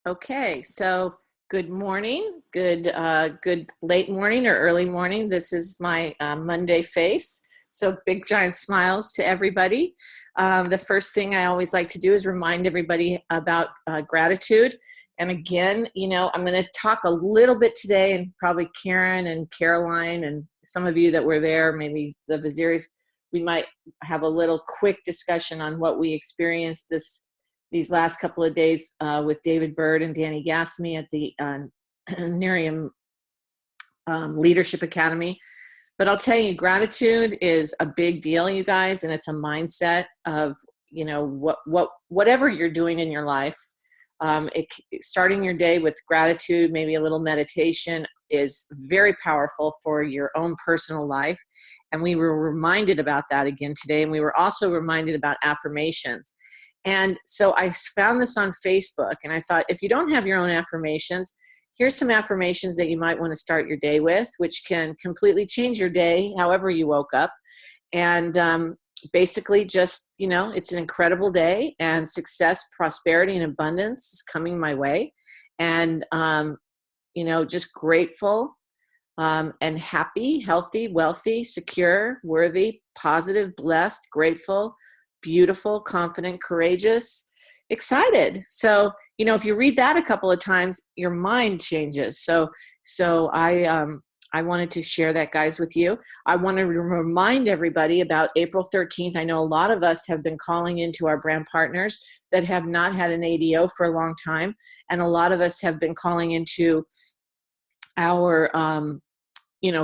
Okay, so good morning, good late morning or early morning. This is my Monday face. So big giant smiles to everybody. The first thing I always like to do is remind everybody about gratitude. And again, I'm going to talk a little bit today, and probably Karen and Caroline and some of you that were there, maybe the Vizieri, we might have a little quick discussion on what we experienced these last couple of days with David Bird and Danny Gasmy at the Nerium Leadership Academy. But I'll tell you, gratitude is a big deal, you guys, and it's a mindset of, whatever you're doing in your life. Starting your day with gratitude, maybe a little meditation, is very powerful for your own personal life. And we were reminded about that again today. And we were also reminded about affirmations. And so I found this on Facebook, and I thought, if you don't have your own affirmations, here's some affirmations that you might want to start your day with, which can completely change your day, however you woke up. And basically just, it's an incredible day, and success, prosperity, and abundance is coming my way. And, just grateful and happy, healthy, wealthy, secure, worthy, positive, blessed, grateful, beautiful, confident, courageous, excited. So, if you read that a couple of times, your mind changes. So I wanted to share that, guys, with you. I want to remind everybody about April 13th. I know a lot of us have been calling into our brand partners that have not had an ADO for a long time. And a lot of us have been calling into our,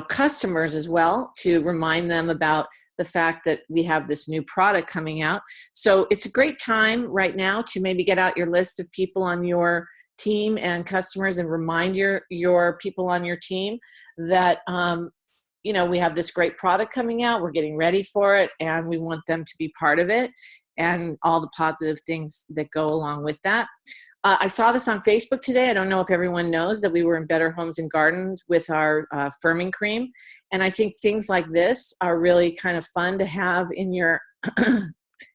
customers as well, to remind them about the fact that we have this new product coming out. So it's a great time right now to maybe get out your list of people on your team and customers, and remind your people on your team that, we have this great product coming out. We're getting ready for it, and we want them to be part of it, and all the positive things that go along with that. I saw this on Facebook today. I don't know if everyone knows that we were in Better Homes and Gardens with our firming cream. And I think things like this are really kind of fun to have in your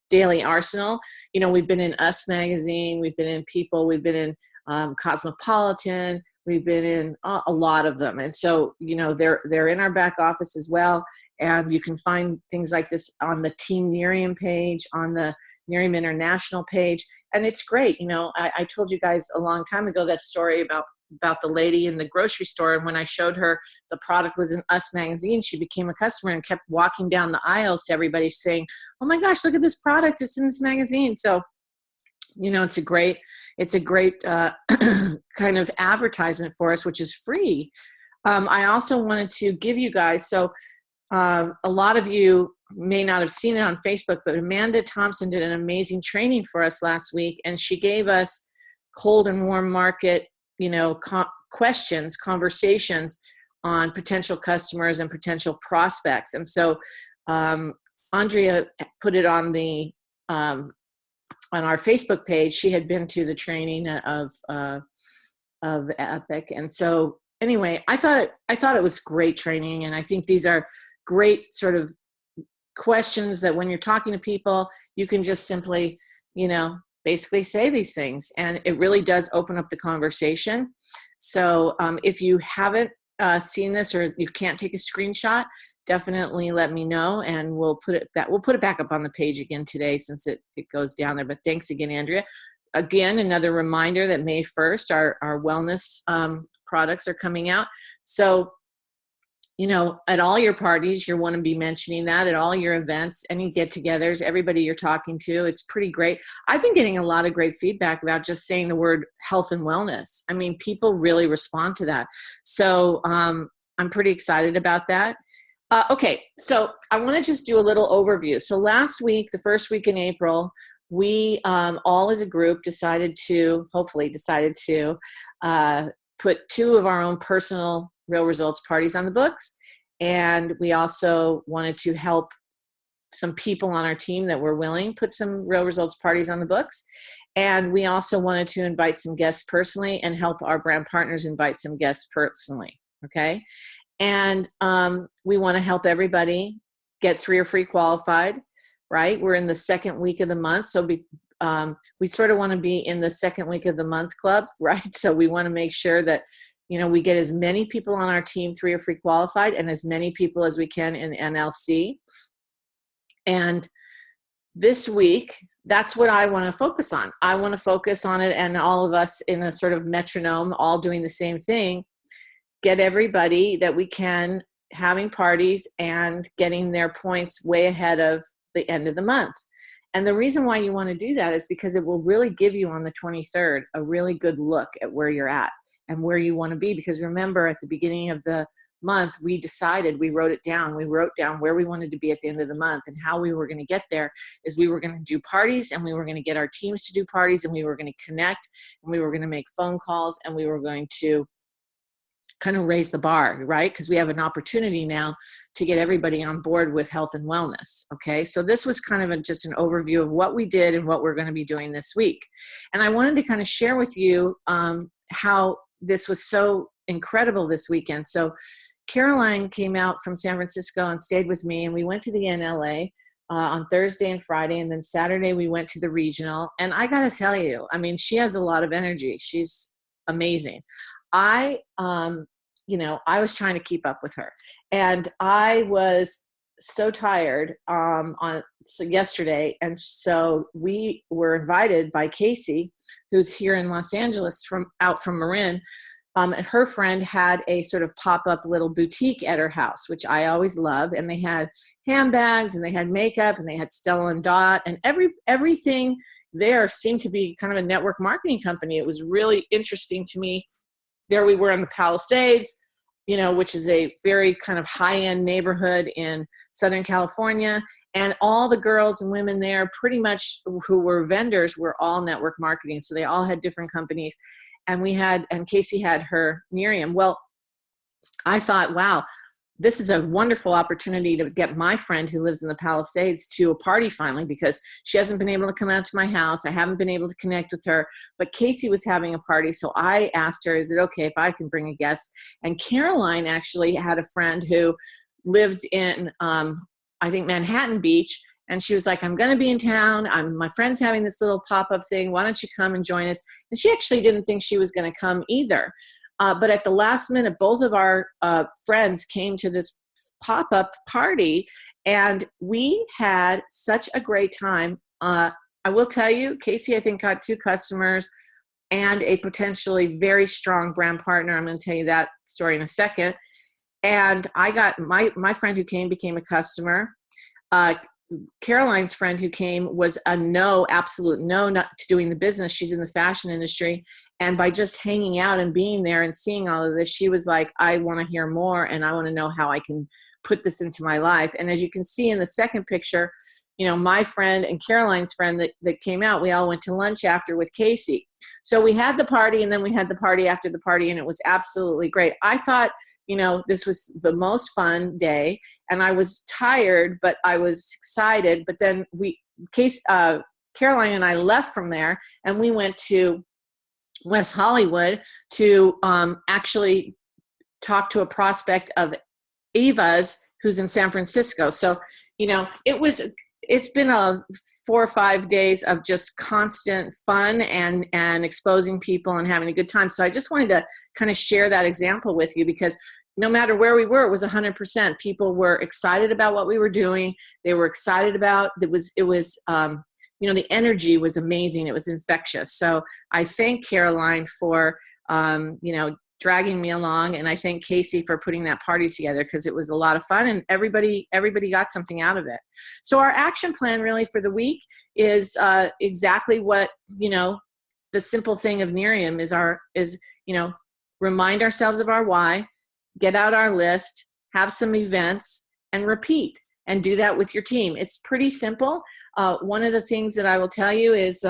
daily arsenal. We've been in Us Magazine, we've been in People, we've been in Cosmopolitan, we've been in a lot of them. And so, they're in our back office as well. And you can find things like this on the Team Nerium page, on the Nerium International page. And it's great. I told you guys a long time ago that story about the lady in the grocery store. And when I showed her the product was in Us Magazine, she became a customer and kept walking down the aisles to everybody saying, "Oh my gosh, look at this product. It's in this magazine." So, it's a great kind of advertisement for us, which is free. I also wanted to give you guys, a lot of you may not have seen it on Facebook, but Amanda Thompson did an amazing training for us last week, and she gave us cold and warm market, questions, conversations on potential customers and potential prospects. And so Andrea put it on on our Facebook page. She had been to the training of Epic, and so anyway, I thought it was great training, and I think these are great sort of questions that when you're talking to people, you can just simply, basically say these things, and it really does open up the conversation. So if you haven't seen this, or you can't take a screenshot, definitely let me know, and we'll put it back up on the page again today, since it goes down there. But thanks again, Andrea. Again, another reminder that May 1st, our wellness products are coming out. So, at all your parties, you want to be mentioning that, at all your events, any get-togethers, everybody you're talking to. It's pretty great. I've been getting a lot of great feedback about just saying the word health and wellness. I mean, people really respond to that. So I'm pretty excited about that. Okay, so I want to just do a little overview. So last week, the first week in April, we all as a group hopefully decided to put 2 of our own personal Real Results parties on the books. And we also wanted to help some people on our team that were willing put some Real Results parties on the books. And we also wanted to invite some guests personally and help our brand partners invite some guests personally. Okay. And we want to help everybody get 3 or free qualified, right? We're in the second week of the month. So we sort of want to be in the second week of the month club, right? So we want to make sure that, we get as many people on our team 3 or free qualified and as many people as we can in NLC. And this week, that's what I want to focus on. I want to focus on it, and all of us in a sort of metronome, all doing the same thing, get everybody that we can having parties and getting their points way ahead of the end of the month. And the reason why you want to do that is because it will really give you on the 23rd a really good look at where you're at and where you want to be. Because remember, at the beginning of the month, we wrote it down. We wrote down where we wanted to be at the end of the month, and how we were going to get there is we were going to do parties, and we were going to get our teams to do parties, and we were going to connect, and we were going to make phone calls, and we were going to kind of raise the bar, right? Because we have an opportunity now to get everybody on board with health and wellness. Okay. So this was kind of just an overview of what we did and what we're going to be doing this week. And I wanted to kind of share with you how this was so incredible this weekend. So Caroline came out from San Francisco and stayed with me, and we went to the NLA on Thursday and Friday, and then Saturday we went to the regional. And I got to tell you, I mean, she has a lot of energy. She's amazing. I was trying to keep up with her, and I was so tired yesterday. And so we were invited by Casey, who's here in Los Angeles from Marin. And her friend had a sort of pop-up little boutique at her house, which I always love. And they had handbags, and they had makeup, and they had Stella and Dot, and everything there seemed to be kind of a network marketing company. It was really interesting to me. There we were in the Palisades, which is a very kind of high-end neighborhood in Southern California. And all the girls and women there pretty much who were vendors were all network marketing. So they all had different companies. And Casey had her Miriam. Well, I thought, wow, this is a wonderful opportunity to get my friend who lives in the Palisades to a party finally, because she hasn't been able to come out to my house. I haven't been able to connect with her, but Casey was having a party. So I asked her, is it okay if I can bring a guest? And Caroline actually had a friend who lived in, I think, Manhattan Beach. And she was like, I'm going to be in town. My friend's having this little pop-up thing. Why don't you come and join us? And she actually didn't think she was going to come either. But at the last minute, both of our friends came to this pop-up party, and we had such a great time. I will tell you, Casey, I think, got 2 customers and a potentially very strong brand partner. I'm going to tell you that story in a second. And I got my friend who came became a customer. Caroline's friend who came was a absolute no, not to doing the business. She's in the fashion industry. And by just hanging out and being there and seeing all of this, she was like, I want to hear more, and I want to know how I can put this into my life. And as you can see in the second picture, my friend and Caroline's friend that came out, we all went to lunch after with Casey. So we had the party, and then we had the party after the party, and it was absolutely great. I thought, this was the most fun day, and I was tired, but I was excited. But then Caroline and I left from there, and we went to West Hollywood to actually talk to a prospect of Eva's who's in San Francisco. So, it's been 4 or 5 days of just constant fun and exposing people and having a good time. So I just wanted to kind of share that example with you, because no matter where we were, it was 100%. People were excited about what we were doing. They were excited about, the energy was amazing. It was infectious. So I thank Caroline for, dragging me along, and I thank Casey for putting that party together, because it was a lot of fun, and everybody got something out of it. So our action plan really for the week is exactly what, the simple thing of Miriam is remind ourselves of our why, get out our list, have some events, and repeat, and do that with your team. It's pretty simple. One of the things that I will tell you is,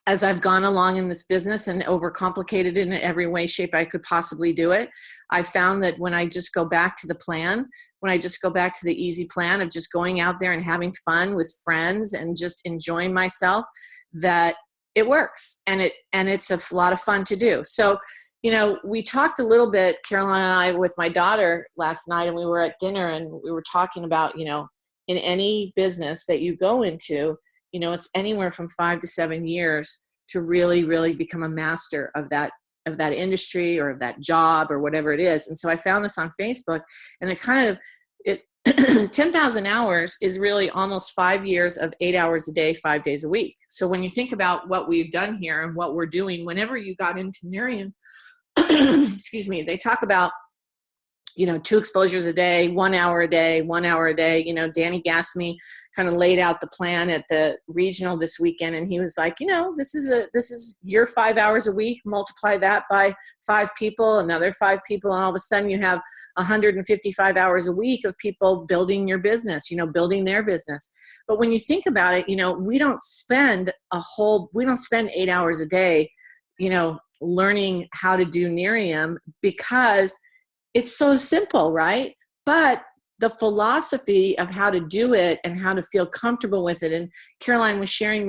as I've gone along in this business and overcomplicated it in every way, shape I could possibly do it, I found that when I just go back to the plan, when I just go back to the easy plan of just going out there and having fun with friends and just enjoying myself, that it works, and it's a lot of fun to do. So, we talked a little bit, Caroline and I, with my daughter last night, and we were at dinner, and we were talking about, in any business that you go into, it's anywhere from 5 to 7 years to really, really become a master of that industry or of that job or whatever it is. And so I found this on Facebook, and it 10,000 hours is really almost 5 years of 8 hours a day, 5 days a week. So when you think about what we've done here and what we're doing, whenever you got into Nerium, excuse me, they talk about 2 exposures a day, 1 hour a day, 1 hour a day. Danny Gasmy kind of laid out the plan at the regional this weekend, and he was like, this is your 5 hours a week, multiply that by 5 people, another 5 people, and all of a sudden you have 155 hours a week of people building your business, building their business. But when you think about it, we don't spend 8 hours a day, learning how to do Nerium, because it's so simple, right? But the philosophy of how to do it and how to feel comfortable with it. And Caroline was sharing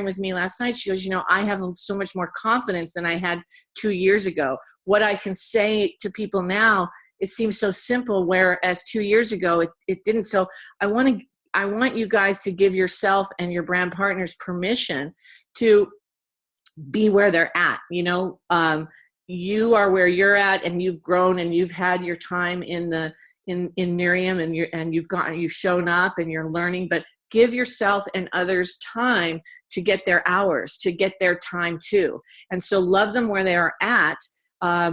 with me last night. She goes, I have so much more confidence than I had 2 years ago. What I can say to people now, it seems so simple, whereas 2 years ago, it didn't. So I want you guys to give yourself and your brand partners permission to be where they're at. You are where you're at, and you've grown, and you've had your time in Nerium, and you've shown up, and you're learning. But give yourself and others time to get their hours, to get their time too. And so love them where they are at,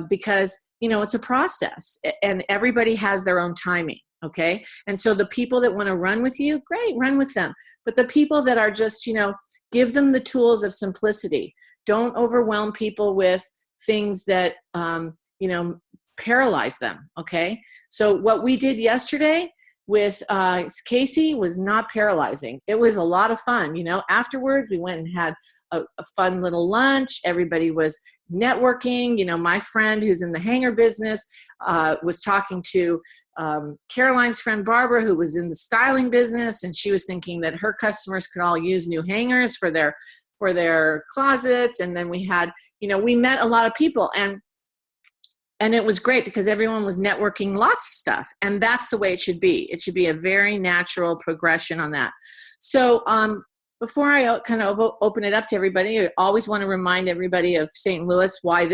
because it's a process, and everybody has their own timing. Okay, and so the people that want to run with you, great, run with them. But the people that are just give them the tools of simplicity. Don't overwhelm people with things that paralyze them. Okay, so what we did yesterday with Casey was not paralyzing. It was a lot of fun. Afterwards we went and had a fun little lunch. Everybody was networking. My friend who's in the hanger business was talking to Caroline's friend Barbara, who was in the styling business, and she was thinking that her customers could all use new hangers for their closets. And then we had, we met a lot of people, and it was great because everyone was networking lots of stuff, and that's the way it should be. It should be a very natural progression on that. So before I kind of open it up to everybody, I always want to remind everybody of St. Louis, why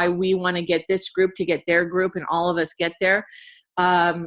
we want to get this group to get their group, and all of us get there.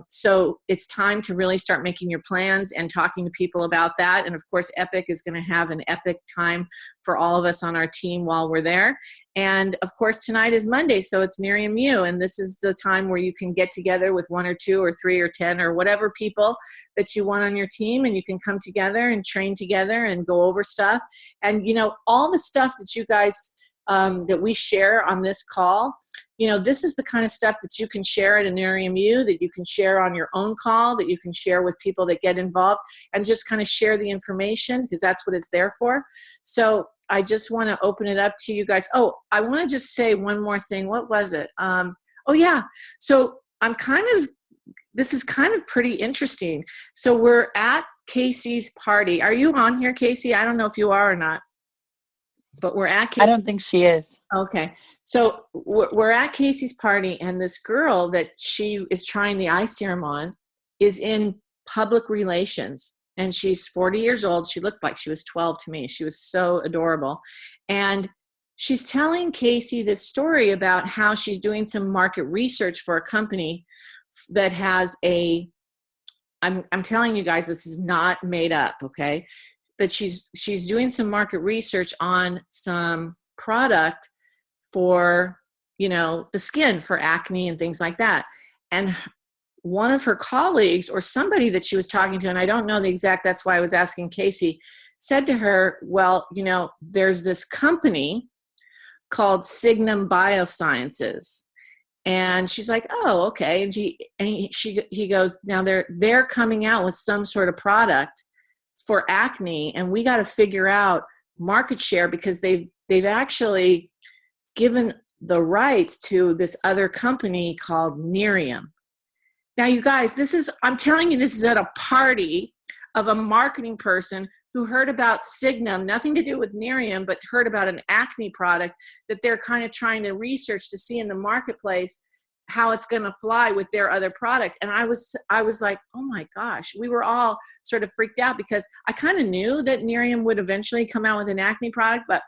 So it's time to really start making your plans and talking to people about that. And of course, Epic is going to have an epic time for all of us on our team while we're there. And of course, tonight is Monday, so it's Nerium U, and this is the time where you can get together with 1 or 2 or 3 or 10 or whatever people that you want on your team, and you can come together and train together and go over stuff. And all the stuff that you guys that we share on this call, this is the kind of stuff that you can share at a Nerium U, that you can share on your own call, that you can share with people that get involved, and just kind of share the information, because that's what it's there for. So I just want to open it up to you guys. Oh, I want to just say one more thing. What was it? Oh yeah. So this is kind of pretty interesting. So we're at Casey's party. Are you on here, Casey? I don't know if you are or not. But we're at Casey's. I don't think she is. Okay. So we're at Casey's party, and this girl that she is trying the eye serum on is in public relations, and she's 40 years old. She looked like she was 12 to me. She was so adorable. And she's telling Casey this story about how she's doing some market research for a company that has I'm telling you guys, this is not made up, okay? But she's doing some market research on some product for, the skin, for acne and things like that. And one of her colleagues, or somebody that she was talking to, and I don't know the exact, that's why I was asking Casey, said to her, well, there's this company called Signum Biosciences. And she's like, oh, okay. And he goes, now they're coming out with some sort of product for acne, and we got to figure out market share, because they've actually given the rights to this other company called Nerium. Now, you guys, I'm telling you, this is at a party of a marketing person who heard about Signum, nothing to do with Nerium, but heard about an acne product that they're kind of trying to research to see in the marketplace how it's going to fly with their other product. And I was like, oh my gosh, we were all sort of freaked out because I kind of knew that Nerium would eventually come out with an acne product, but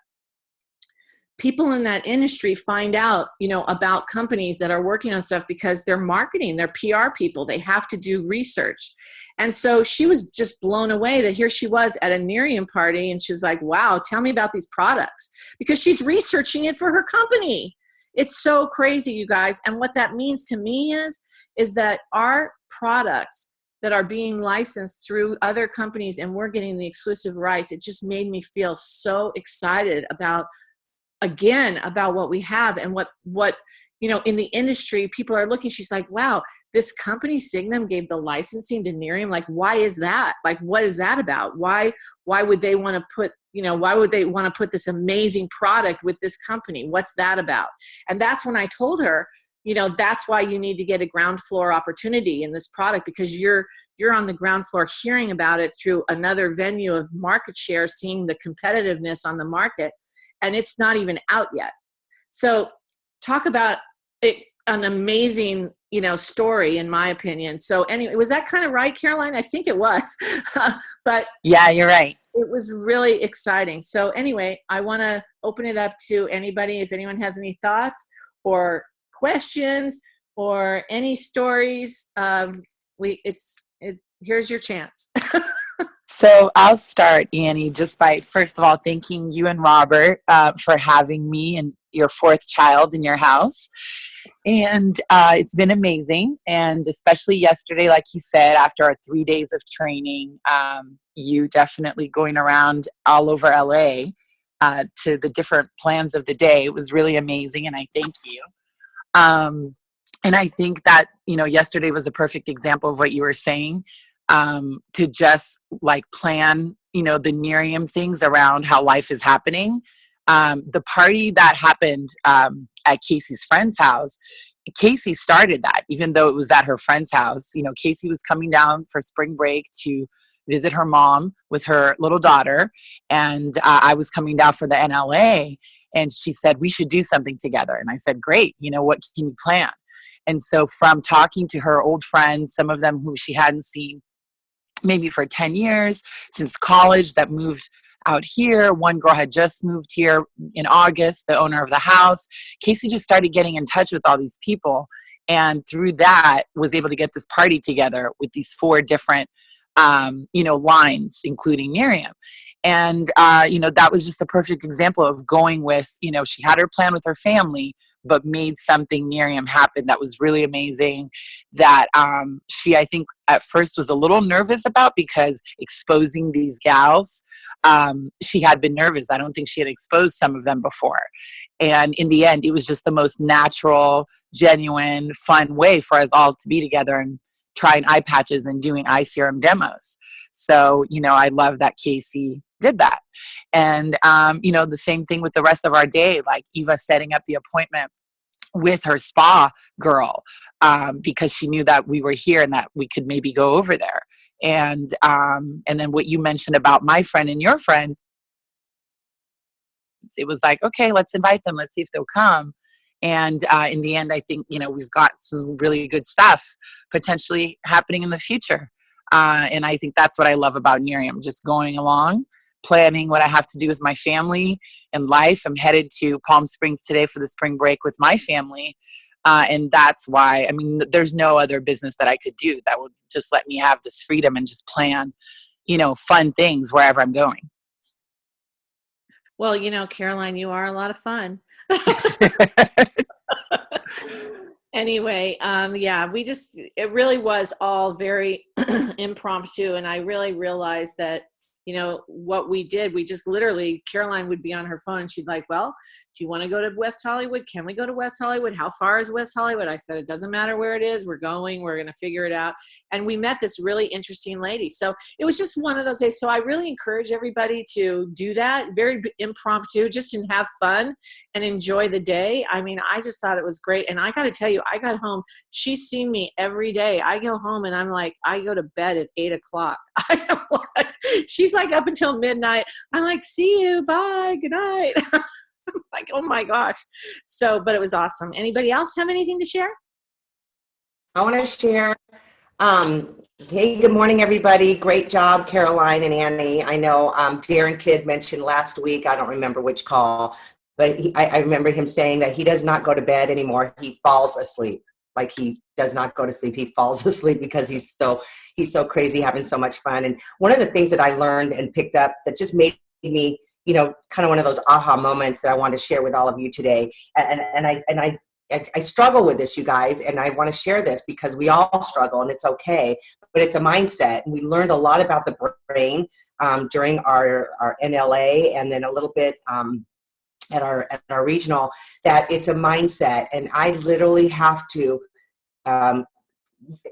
people in that industry find out, about companies that are working on stuff because they're marketing, they're PR people, they have to do research. And so she was just blown away that here she was at a Nerium party and she's like, wow, tell me about these products, because she's researching it for her company. It's so crazy, you guys. And what that means to me is that our products that are being licensed through other companies and we're getting the exclusive rights, it just made me feel so excited about what we have and what in the industry people are looking. She's like, wow, this company Signum gave the licensing to Nerium. Like, why is that? Like, what is that about? Why would they want to put this amazing product with this company? What's that about? And that's when I told her, that's why you need to get a ground floor opportunity in this product, because you're on the ground floor hearing about it through another venue of market share, seeing the competitiveness on the market. And it's not even out yet. So talk about it, an amazing, story, in my opinion. So anyway, was that kind of right, Caroline? I think it was. But yeah, you're right. It was really exciting. So anyway, I want to open it up to anybody. If anyone has any thoughts or questions or any stories, here's your chance. So I'll start, Annie, just by, first of all, thanking you and Robert for having me and your fourth child in your house. And it's been amazing. And especially yesterday, like you said, after our 3 days of training, you definitely going around all over LA to the different plans of the day. It was really amazing. And I thank you. And I think that, yesterday was a perfect example of what you were saying. To just like plan, the Nerium things around how life is happening. The party that happened at Casey's friend's house, Casey started that, even though it was at her friend's house. Casey was coming down for spring break to visit her mom with her little daughter. And I was coming down for the NLA. And she said, we should do something together. And I said, great. What can you plan? And so from talking to her old friends, some of them who she hadn't seen maybe for 10 years, since college, that moved out here. One girl had just moved here in August, the owner of the house. Casey just started getting in touch with all these people. And through that, was able to get this party together with these 4 different, lines, including Nerium. And, that was just a perfect example of going with, she had her plan with her family, but made something Nerium happen that was really amazing, that she, I think, at first was a little nervous about, because exposing these gals, she had been nervous. I don't think she had exposed some of them before. And in the end, it was just the most natural, genuine, fun way for us all to be together and trying eye patches and doing eye serum demos. So, I love that Casey did that. And, the same thing with the rest of our day, like Eva setting up the appointment with her spa girl, because she knew that we were here and that we could maybe go over there. And then what you mentioned about my friend and your friend, it was like, okay, let's invite them. Let's see if they'll come. And in the end, I think, we've got some really good stuff potentially happening in the future. And I think that's what I love about Nerium, just going along, planning what I have to do with my family and life. I'm headed to Palm Springs today for the spring break with my family. And that's why, there's no other business that I could do that would just let me have this freedom and just plan, fun things wherever I'm going. Well, Caroline, you are a lot of fun. Anyway, it really was all very impromptu. And I really realized that, what we did, we just literally, Caroline would be on her phone and she'd like, well, do you want to go to West Hollywood? Can we go to West Hollywood? How far is West Hollywood? I said, it doesn't matter where it is. We're going to figure it out. And we met this really interesting lady. So it was just one of those days. So I really encourage everybody to do that. Very impromptu, just to have fun and enjoy the day. I just thought it was great. And I got to tell you, I got home, she's seen me every day. I go home and I'm like, I go to bed at 8:00. She's like up until midnight. I'm like, see you, bye, good night. Like, oh my gosh. So, but it was awesome. Anybody else have anything to share? I want to share. Hey, good morning, everybody. Great job, Caroline and Annie. I know Darren Kidd mentioned last week, I don't remember which call, but I remember him saying that he does not go to bed anymore. He falls asleep. Like he does not go to sleep. He falls asleep because he's so crazy, having so much fun. And one of the things that I learned and picked up that just made me, kind of one of those aha moments that I want to share with all of you today. I struggle with this, you guys, and I want to share this because we all struggle, and it's okay. But it's a mindset, and we learned a lot about the brain during our NLA, and then a little bit at our regional. That it's a mindset, and I literally have to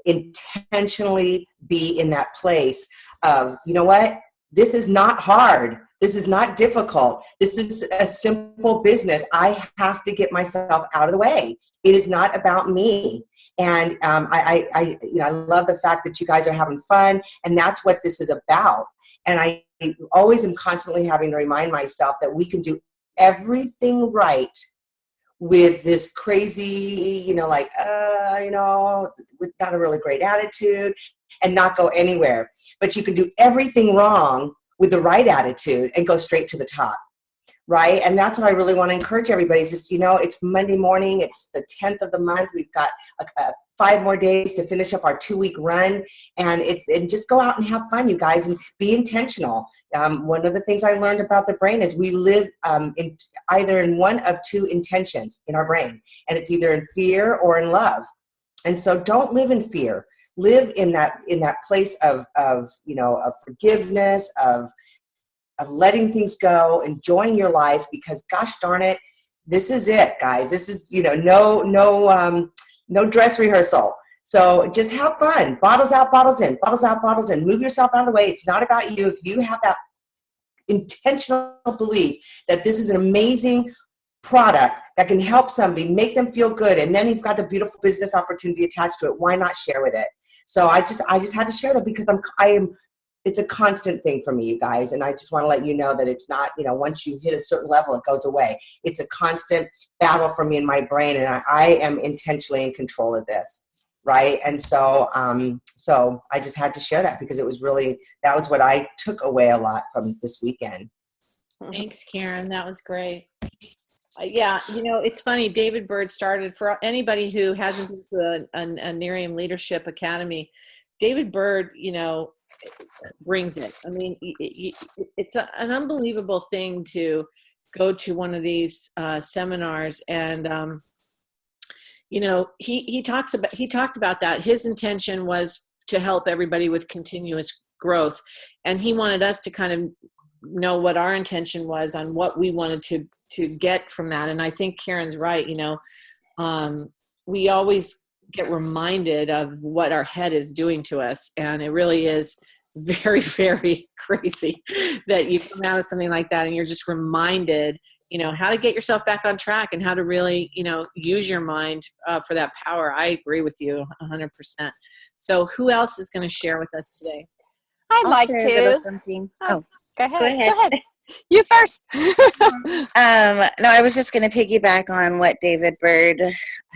intentionally be in that place of, you know what, this is not hard. This is not difficult. This is a simple business. I have to get myself out of the way. It is not about me. And I love the fact that you guys are having fun, and that's what this is about. And I always am constantly having to remind myself that we can do everything right with this crazy, with not a really great attitude and not go anywhere. But you can do everything wrong with the right attitude and go straight to the top, right? And that's what I really want to encourage everybody is just, it's Monday morning. It's the 10th of the month. We've got 5 more days to finish up our 2-week run, and just go out and have fun, you guys, and be intentional. One of the things I learned about the brain is we live either in one of 2 intentions in our brain, and it's either in fear or in love. And so don't live in fear. Live in that place of forgiveness, of letting things go, enjoying your life, because gosh darn it, this is it, guys. This is, no dress rehearsal. So just have fun. Bottles out, bottles in, bottles out, bottles in. Move yourself out of the way. It's not about you. If you have that intentional belief that this is an amazing product that can help somebody, make them feel good, and then you've got the beautiful business opportunity attached to it, why not share with it? So I just had to share that because it's a constant thing for me, you guys, and I just want to let you know that it's not, once you hit a certain level, it goes away. It's a constant battle for me in my brain, and I am intentionally in control of this, right? And so I just had to share that because that was what I took away a lot from this weekend. Thanks, Karen. That was great. Yeah, it's funny. David Bird started, for anybody who hasn't been to a Nerium Leadership Academy, David Bird, brings it. I mean, it's an unbelievable thing to go to one of these seminars, and he talked about that. His intention was to help everybody with continuous growth, and he wanted us to kind of know what our intention was on what we wanted to get from that. And I think Karen's right. We always get reminded of what our head is doing to us, and it really is very, very crazy that you come out of something like that and you're just reminded, how to get yourself back on track and how to really, use your mind for that power. I agree with you 100%. So who else is going to share with us today? I'd like share a little to. something. Oh, go ahead. Go ahead. You first. No, I was just going to piggyback on what David Bird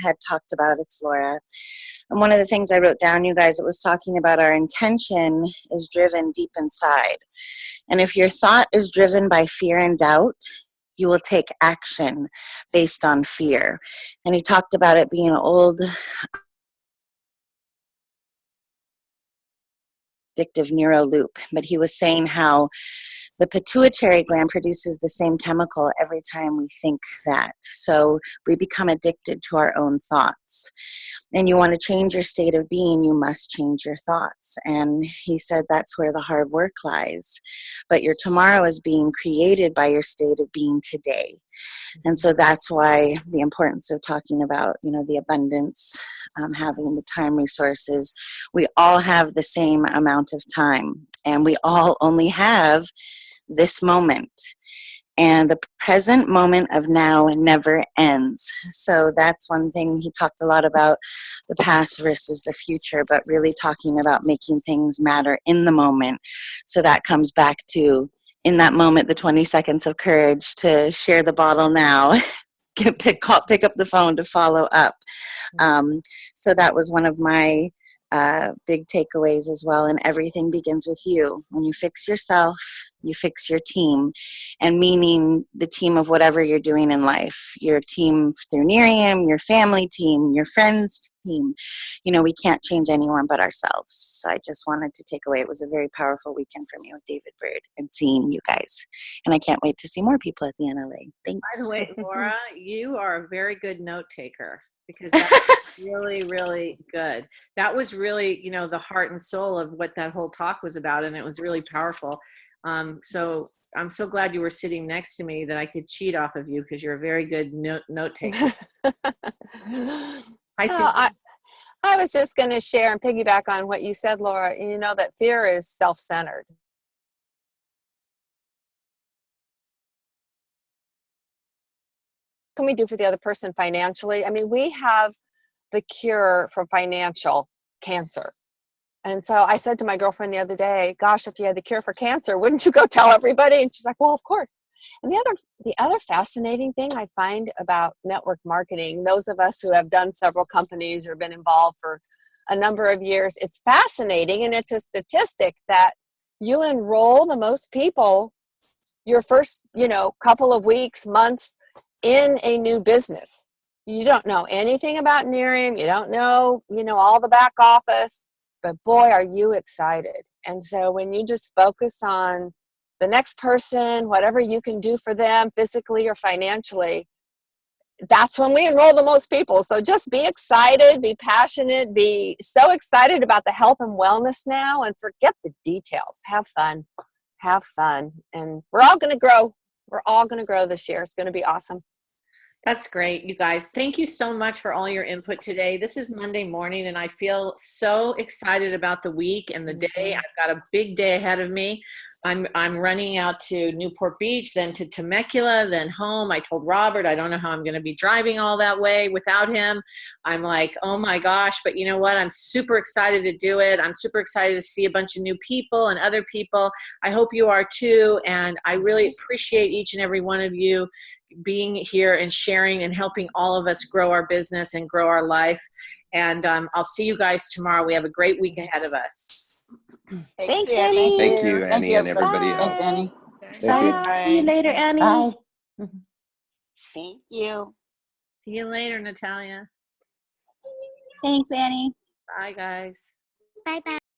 had talked about. It's Laura. And one of the things I wrote down, you guys, it was talking about our intention is driven deep inside. And if your thought is driven by fear and doubt, you will take action based on fear. And he talked about it being an old addictive neuro loop. But he was saying how the pituitary gland produces the same chemical every time we think that. So we become addicted to our own thoughts. And you want to change your state of being, you must change your thoughts. And he said that's where the hard work lies. But your tomorrow is being created by your state of being today. And so that's why the importance of talking about, the abundance, having the time resources. We all have the same amount of time, and we all only have this moment, and the present moment of now never ends. So that's one thing. He talked a lot about the past versus the future, but really talking about making things matter in the moment. So that comes back to, in that moment, the 20 seconds of courage to share the bottle now pick up the phone to follow up. So that was one of my big takeaways as well. And everything begins with you. When you fix yourself, you fix your team, and meaning the team of whatever you're doing in life, your team through Nerium, your family team, your friends team. You know, we can't change anyone but ourselves. So I just wanted to take away, it was a very powerful weekend for me with David Bird and seeing you guys. And I can't wait to see more people at the NLA. Thanks. By the way, Laura, you are a very good note taker, because that's really, really good. That was really, you know, the heart and soul of what that whole talk was about, and it was really powerful. So I'm so glad you were sitting next to me that I could cheat off of you, because you're a very good note taker. I was just going to share and piggyback on what you said, Laura. You know that fear is self-centered. What can we do for the other person financially? I mean, we have the cure for financial cancer. And so I said to my girlfriend the other day, gosh, if you had the cure for cancer, wouldn't you go tell everybody? And she's like, well, of course. And the other fascinating thing I find about network marketing, those of us who have done several companies or been involved for a number of years, it's fascinating, and it's a statistic that you enroll the most people your first, couple of weeks, months in a new business. You don't know anything about Nerium. You don't know, all the back office, but boy, are you excited. And so when you just focus on the next person, whatever you can do for them physically or financially, that's when we enroll the most people. So just be excited, be passionate, be so excited about the health and wellness now, and forget the details. Have fun. And we're all going to grow. We're all going to grow this year. It's going to be awesome. That's great, you guys. Thank you so much for all your input today. This is Monday morning, and I feel so excited about the week and the day. I've got a big day ahead of me. I'm running out to Newport Beach, then to Temecula, then home. I told Robert I don't know how I'm going to be driving all that way without him. I'm like, oh my gosh, but you know what? I'm super excited to do it. I'm super excited to see a bunch of new people and other people. I hope you are too, and I really appreciate each and every one of you being here and sharing and helping all of us grow our business and grow our life. And I'll see you guys tomorrow. We have a great week ahead of us. Thanks, Annie. Thank you, Annie, and everybody Bye. else. Thanks, Annie. Thank you. Bye. See you later, Annie. Bye. Thank you. See you later, Natalia. Thanks, Annie. Bye, guys. Bye-bye.